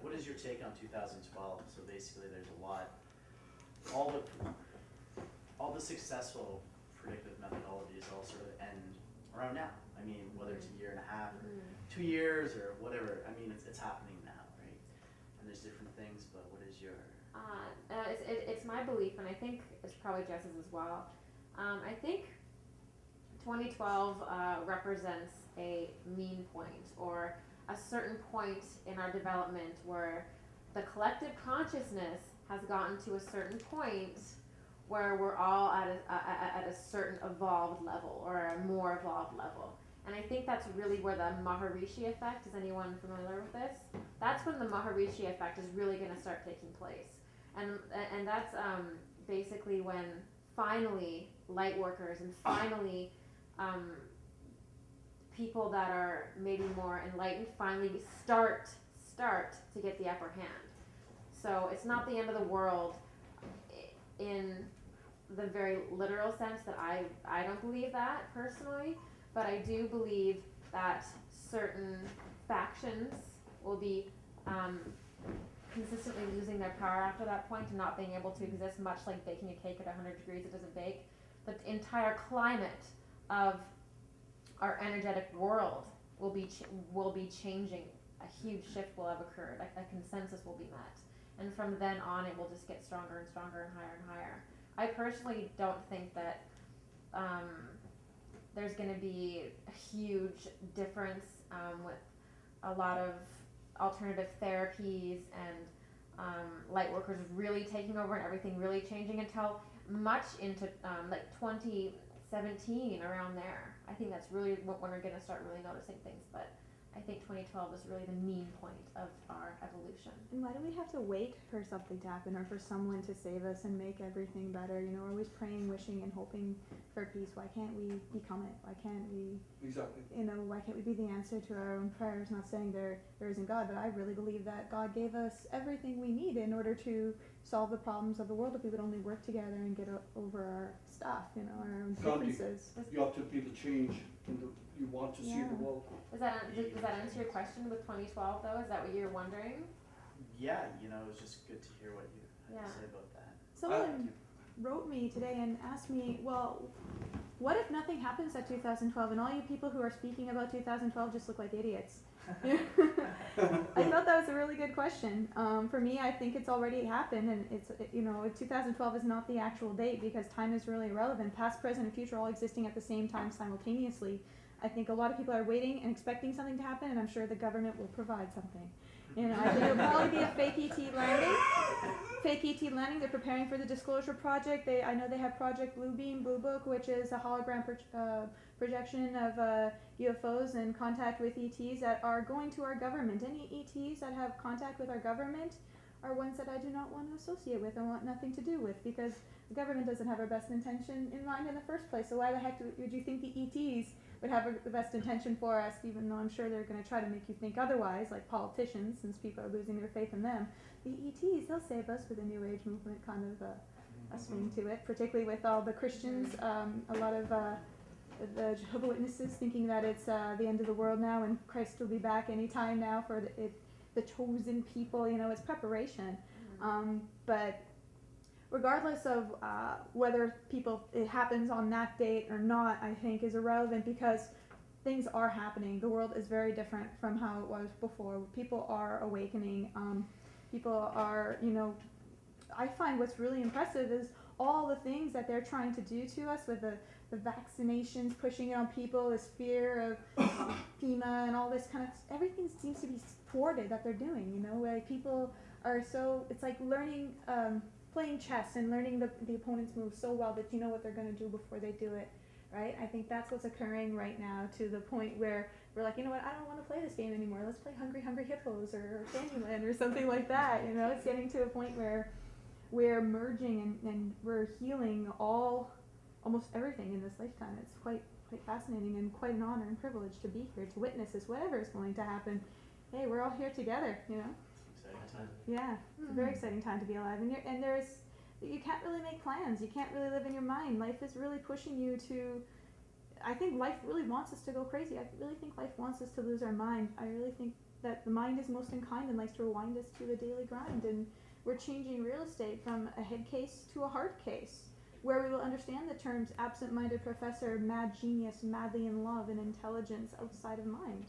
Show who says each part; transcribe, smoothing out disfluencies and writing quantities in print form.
Speaker 1: what is your take on 2012? So basically, there's a lot, all the successful predictive methodologies all sort of end around now. I mean, whether it's a year and a half, or 2 years, or whatever. I mean, it's happening now, right? And there's different things, but what is your?
Speaker 2: It's my belief, and I think it's probably Jess's as well. I think 2012 represents a mean point, or a certain point in our development where the collective consciousness has gotten to a certain point where we're all at a certain evolved level, or a more evolved level. And I think that's really where the Maharishi effect, is anyone familiar with this? That's when the Maharishi effect is really going to start taking place. And that's basically when finally light workers and finally people that are maybe more enlightened finally start to get the upper hand. So it's not the end of the world in the very literal sense that I don't believe that personally, but I do believe that certain factions will be consistently losing their power after that point and not being able to exist, much like baking a cake at 100 degrees, it doesn't bake. The entire climate of our energetic world will be changing. A huge shift will have occurred. A consensus will be met. And from then on, it will just get stronger and stronger and higher and higher. I personally don't think that there's going to be a huge difference with a lot of alternative therapies and light workers really taking over and everything really changing until much into like 2017, around there. I think that's really when we're going to start really noticing things. But I think 2012 is really the mean point of our evolution.
Speaker 3: And why do we have to wait for something to happen, or for someone to save us and make everything better? You know, we're always praying, wishing, and hoping for peace. Why can't we become it? Why can't we?
Speaker 4: Exactly.
Speaker 3: You know, why can't we be the answer to our own prayers? Not saying there isn't God, but I really believe that God gave us everything we need in order to solve the problems of the world if we would only work together and get over our stuff, you know, our own differences.
Speaker 4: You have to be the change you want to see in the world.
Speaker 2: Does that answer your question with 2012 though? Is that what you're wondering?
Speaker 1: Yeah, you know, it was just good to hear what you had to say about that.
Speaker 3: Someone wrote me today and asked me, well, what if nothing happens at 2012 and all you people who are speaking about 2012 just look like idiots? I thought that was a really good question. For me, I think it's already happened, and it's, you know, 2012 is not the actual date because time is really irrelevant. Past, present, and future all existing at the same time simultaneously. I think a lot of people are waiting and expecting something to happen, and I'm sure the government will provide something. You know, I think it'll probably be a fake ET landing. Fake ET landing. They're preparing for the disclosure project. I know they have Project Blue Book, which is a hologram projection of UFOs and contact with ETs that are going to our government. Any ETs that have contact with our government are ones that I do not want to associate with and want nothing to do with, because the government doesn't have our best intention in mind in the first place. So why the heck would you think the ETs would have the best intention for us, even though I'm sure they're going to try to make you think otherwise, like politicians, since people are losing their faith in them. The ETs, they'll save us with a New Age movement kind of a swing to it, particularly with all the Christians, a lot of the Jehovah's Witnesses thinking that it's the end of the world now and Christ will be back anytime now for the chosen people. You know, it's preparation. But regardless of whether it happens on that date or not, I think is irrelevant, because things are happening. The world is very different from how it was before. People are awakening. People are, you know, I find what's really impressive is all the things that they're trying to do to us with the vaccinations, pushing it on people, this fear of FEMA and all this kind of, everything seems to be thwarted that they're doing, you know, like people are so, it's like learning, playing chess and learning the opponent's moves so well that you know what they're going to do before they do it, right? I think that's what's occurring right now, to the point where we're like, you know what, I don't want to play this game anymore. Let's play Hungry Hungry Hippos or Candyland or something like that. You know, it's getting to a point where we're merging and we're healing almost everything in this lifetime. It's quite fascinating and quite an honor and privilege to be here to witness this, whatever is going to happen. Hey, we're all here together, you know.
Speaker 1: Exciting time.
Speaker 3: Yeah, it's a very exciting time to be alive. And you can't really make plans. You can't really live in your mind. Life is really pushing you to, I think life really wants us to go crazy. I really think life wants us to lose our mind. I really think that the mind is most unkind and likes to rewind us to the daily grind. And we're changing real estate from a head case to a hard case, where we will understand the terms absent-minded professor, mad genius, madly in love, and intelligence outside of mind.